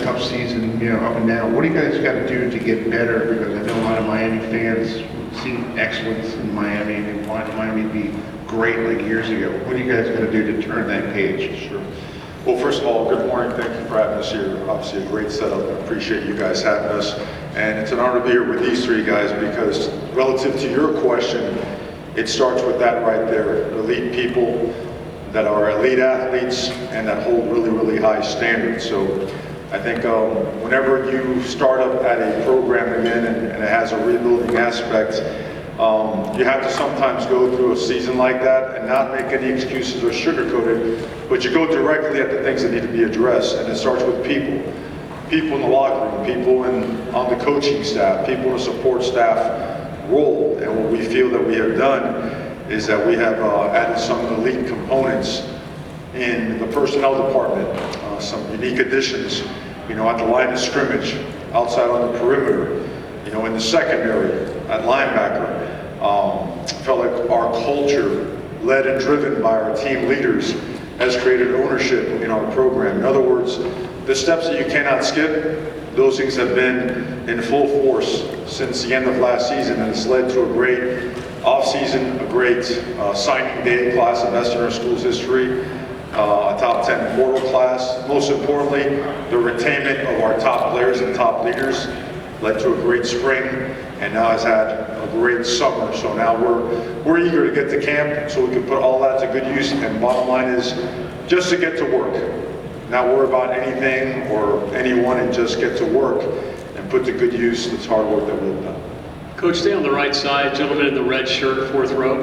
tough season, up and down. What do you guys got to do to get better? Because I know a lot of Miami fans see excellence in Miami and they want Miami to be great like years ago. What do you guys got to do to turn that page? Sure. Well, first of all, good morning. Thank you for having us here. Obviously, a great setup. I appreciate you guys having us. And it's an honor to be here with these three guys because relative to your question, it starts with that right there. Elite people that are elite athletes and that hold really, really high standards. So I think whenever you start up at a program again and it has a rebuilding aspect, you have to sometimes go through a season like that and not make any excuses or sugarcoat it, but you go directly at the things that need to be addressed, and it starts with people. People in the locker room, people on the coaching staff, people in the support staff role. And what we feel that we have done is that we have added some elite components in the personnel department, some unique additions, at the line of scrimmage, outside on the perimeter, in the secondary, at linebacker. Felt like our culture, led and driven by our team leaders, has created ownership in our program. In other words, the steps that you cannot skip, those things have been in full force since the end of last season, and it's led to a great off-season, a great signing day class of best in our school's history, a top 10 portal class. Most importantly, the retainment of our top players and top leaders led to a great spring, and now has had a great summer. So now we're eager to get to camp so we can put all that to good use. And bottom line is just to get to work, not worry about anything or anyone, and just get to work and put to good use this hard work that we've done. Coach, stay on the right side. Gentleman in the red shirt, fourth row.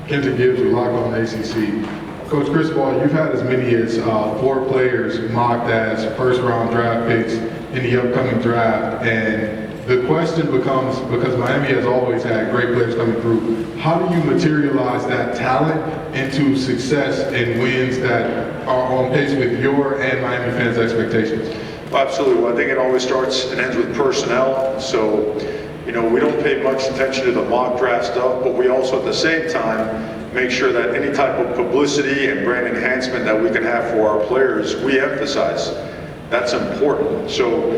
Kenton Gibbs with Lock On ACC. Coach Cristobal, you've had as many as 4 players mocked as first-round draft picks in the upcoming draft, and the question becomes, because Miami has always had great players coming through, how do you materialize that talent into success and wins that are on pace with your and Miami fans' expectations? Absolutely. Well, I think it always starts and ends with personnel. So, we don't pay much attention to the mock draft stuff, but we also at the same time make sure that any type of publicity and brand enhancement that we can have for our players, we emphasize. That's important. So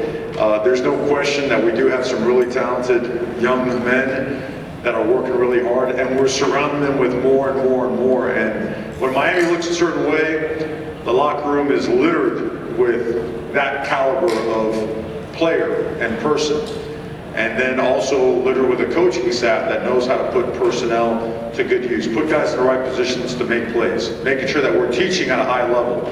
there's no question that we do have some really talented young men that are working really hard, and we're surrounding them with more and more and more. And when Miami looks a certain way, the locker room is littered with that caliber of player and person. And then also littered with a coaching staff that knows how to put personnel to good use, put guys in the right positions to make plays, making sure that we're teaching at a high level,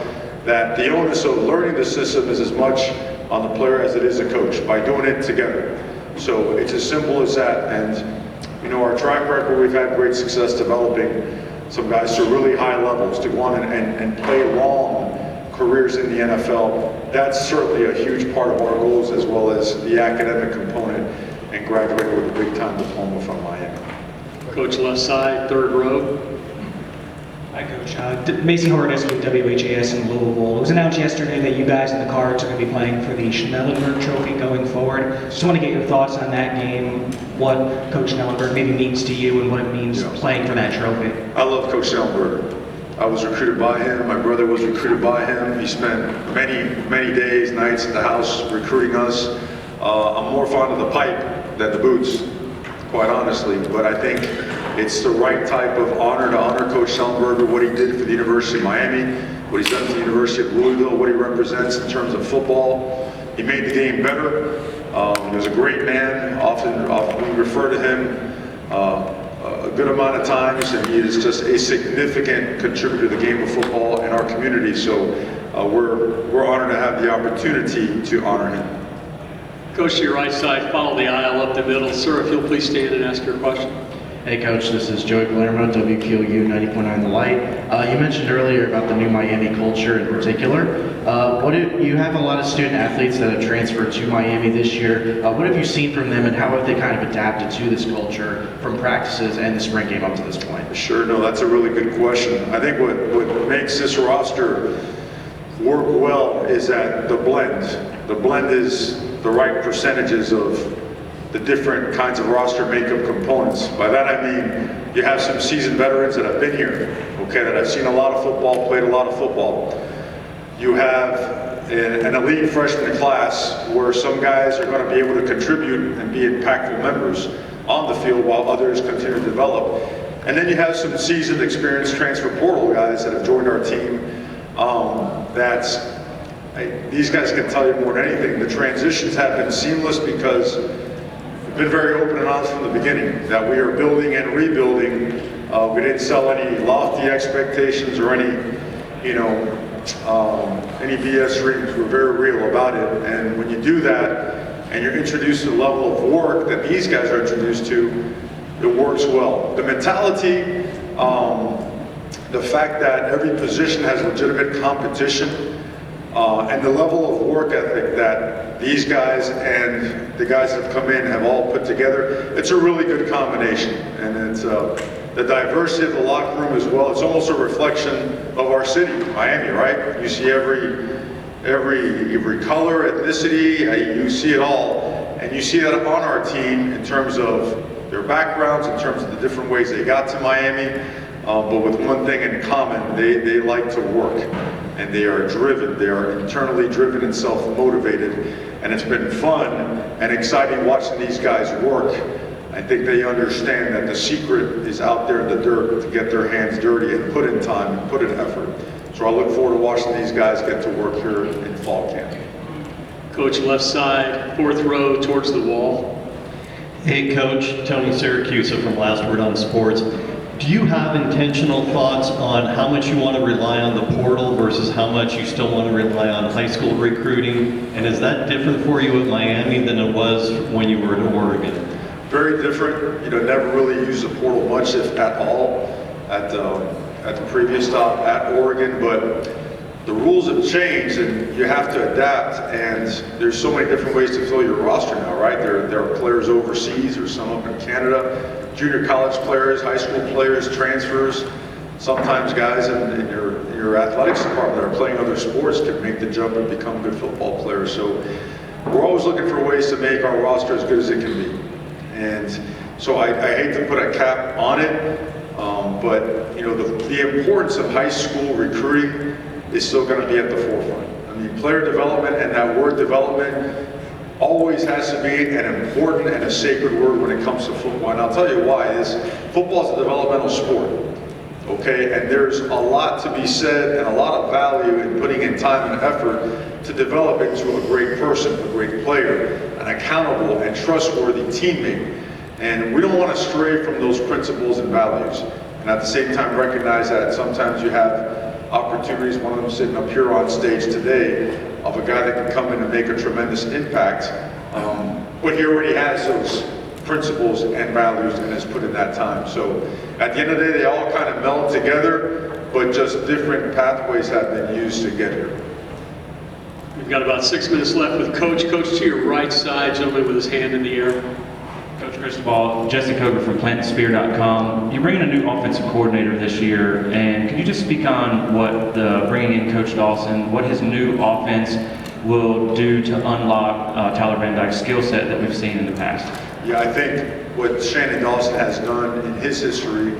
that the onus of learning the system is as much on the player as it is the coach, by doing it together. So it's as simple as that. And our track record, we've had great success developing some guys to really high levels to go on and play long careers in the NFL. That's certainly a huge part of our goals, as well as the academic component and graduating with a big time diploma from Miami. Coach left side, third row. Hi, Coach. Macy Hortis with WHAS in Louisville. It was announced yesterday that you guys in the Cards are going to be playing for the Schnellenberg Trophy going forward. Just want to get your thoughts on that game, what Coach Schnellenberg maybe means to you and what it means playing for that trophy. I love Coach Schnellenberg. I was recruited by him. My brother was recruited by him. He spent many days, nights at the house recruiting us. I'm more fond of the pipe than the boots, quite honestly. But I think it's the right type of honor to honor Coach Schellenberger, what he did for the University of Miami, what he's done for the University of Louisville, what he represents in terms of football. He made the game better. He was a great man. Often we refer to him a good amount of times, and he is just a significant contributor to the game of football in our community. So we're honored to have the opportunity to honor him. Coach, to your right side, follow the aisle up the middle. Sir, if you'll please stand and ask your question. Hey Coach, this is Joey Palermo, WQU 90.9 The Light. You mentioned earlier about the new Miami culture in particular. You have a lot of student athletes that have transferred to Miami this year. What have you seen from them, and how have they kind of adapted to this culture from practices and the spring game up to this point? Sure, no, that's a really good question. I think what makes this roster work well is that the blend. The blend is the right percentages of the different kinds of roster makeup components. By that I mean you have some seasoned veterans that have been here, okay, that have seen a lot of football, played a lot of football. You have an elite freshman class where some guys are going to be able to contribute and be impactful members on the field while others continue to develop. And then you have some seasoned, experienced transfer portal guys that have joined our team. These guys can tell you more than anything. The transitions have been seamless because we've been very open and honest from the beginning that we are building and rebuilding. We didn't sell any lofty expectations or any BS dreams. We're very real about it. And when you do that and you're introduced to the level of work that these guys are introduced to, it works well. The mentality, the fact that every position has legitimate competition, and the level of work ethic that these guys and the guys that have come in have all put together, it's a really good combination. And it's the diversity of the locker room as well. It's almost a reflection of our city, Miami, right? You see every color, ethnicity, you see it all. And you see that on our team in terms of their backgrounds, in terms of the different ways they got to Miami. But with one thing in common, they like to work. And they are driven. They are internally driven and self-motivated. And it's been fun and exciting watching these guys work. I think they understand that the secret is out there in the dirt to get their hands dirty and put in time and put in effort. So I look forward to watching these guys get to work here in fall camp. Coach, left side, fourth row towards the wall. Hey Coach, Tony Syracuse from Last Word on Sports. Do you have intentional thoughts on how much you want to rely on the portal versus how much you still want to rely on high school recruiting? And is that different for you at Miami than it was when you were at Oregon? Very different. Never really used the portal much, if at all, at the previous stop at Oregon. But the rules have changed, and you have to adapt. And there's so many different ways to fill your roster now, right? There are players overseas, or some up in Canada. Junior college players, high school players, transfers. Sometimes guys in your athletics department that are playing other sports can make the jump and become good football players. So we're always looking for ways to make our roster as good as it can be. And so I hate to put a cap on it, but the importance of high school recruiting is still going to be at the forefront. I mean, player development and that word development always has to be an important and a sacred word when it comes to football. And I'll tell you why. Football is a developmental sport, okay? And there's a lot to be said and a lot of value in putting in time and effort to develop into a great person, a great player, an accountable and trustworthy teammate. And we don't want to stray from those principles and values. And at the same time recognize that sometimes you have opportunities, one of them sitting up here on stage today, of a guy that can come in and make a tremendous impact, but he already has those principles and values and has put in that time. So at the end of the day, they all kind of meld together, but just different pathways have been used to get here. We've got about 6 minutes left with Coach. Coach to your right side, gentleman with his hand in the air. Coach Cristobal, Jesse Coker from PlantandSpear.com. You're bringing a new offensive coordinator this year, and can you just speak on what bringing in Coach Dawson, what his new offense will do to unlock Tyler Van Dyke's skill set that we've seen in the past? Yeah, I think what Shannon Dawson has done in his history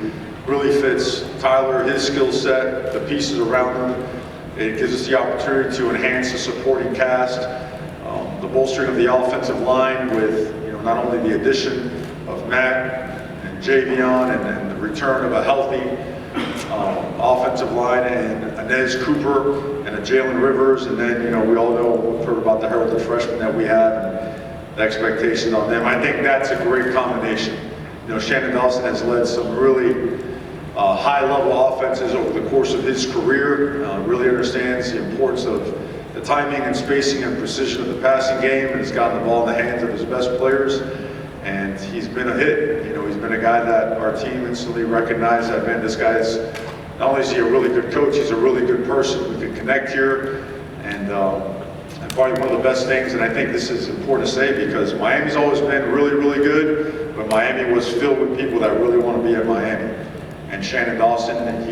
really fits Tyler, his skill set, the pieces around him. It gives us the opportunity to enhance the supporting cast, the bolstering of the offensive line with not only the addition of Matt and Javion and the return of a healthy offensive line and Inez Cooper and a Jalen Rivers, and then we all know, we've heard about the heralded freshmen that we have and the expectations on them. I think that's a great combination. Shannon Dawson has led some really high-level offenses over the course of his career, really understands the importance of the timing and spacing and precision of the passing game, and has gotten the ball in the hands of his best players. And he's been a hit. He's been a guy that our team instantly recognized that, man, this guy is, not only is he a really good coach, he's a really good person. We can connect here, and probably one of the best things, and I think this is important to say because Miami's always been really, really good, but Miami was filled with people that really want to be at Miami. And Shannon Dawson,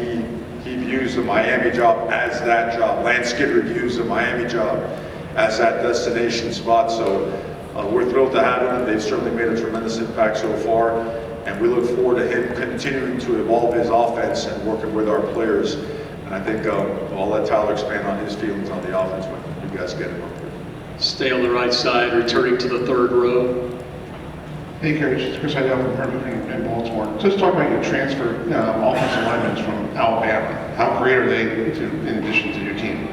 he views the Miami job as that job. Lance Skidder views the Miami job as that destination spot. So we're thrilled to have him. They've certainly made a tremendous impact so far. And we look forward to him continuing to evolve his offense and working with our players. And I think I'll let Tyler expand on his feelings on the offense. you guys get him up here. Stay on the right side, returning to the third row. Hey, Coach, it's Chris Heidel from Hurricane in Baltimore. Just talk about your transfer offensive linemen from Alabama. How great are they in addition to your team?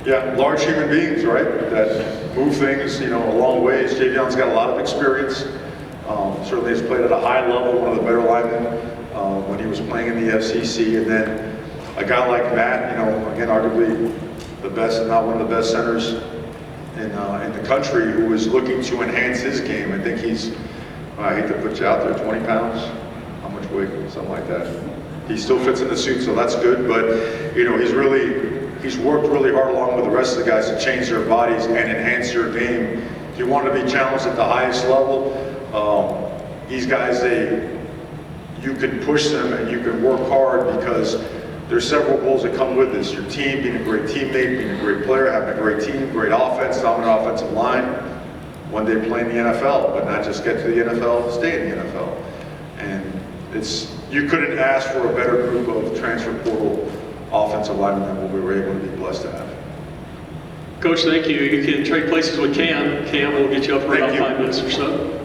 Yeah, large human beings, right? That move things, a long ways. Javion's got a lot of experience. Certainly has played at a high level, one of the better linemen when he was playing in the FCC. And then a guy like Matt, again, arguably the best, and not one of the best centers in the country, who is looking to enhance his game. I think he's, I hate to put you out there, 20 pounds? How much weight? Something like that. He still fits in the suit, so that's good. But, he's worked really hard along with the rest of the guys to change their bodies and enhance their game. If you want to be challenged at the highest level, these guys, you can push them and you can work hard, because there's several goals that come with this. Your team, being a great teammate, being a great player, having a great team, great offense, dominant offensive line. One day play in the NFL, but not just get to the NFL, stay in the NFL. And you couldn't ask for a better group of transfer portal offensive linemen than what we were able to be blessed to have. Coach, thank you. You can trade places with Cam. Cam will get you up for about 5 minutes or so.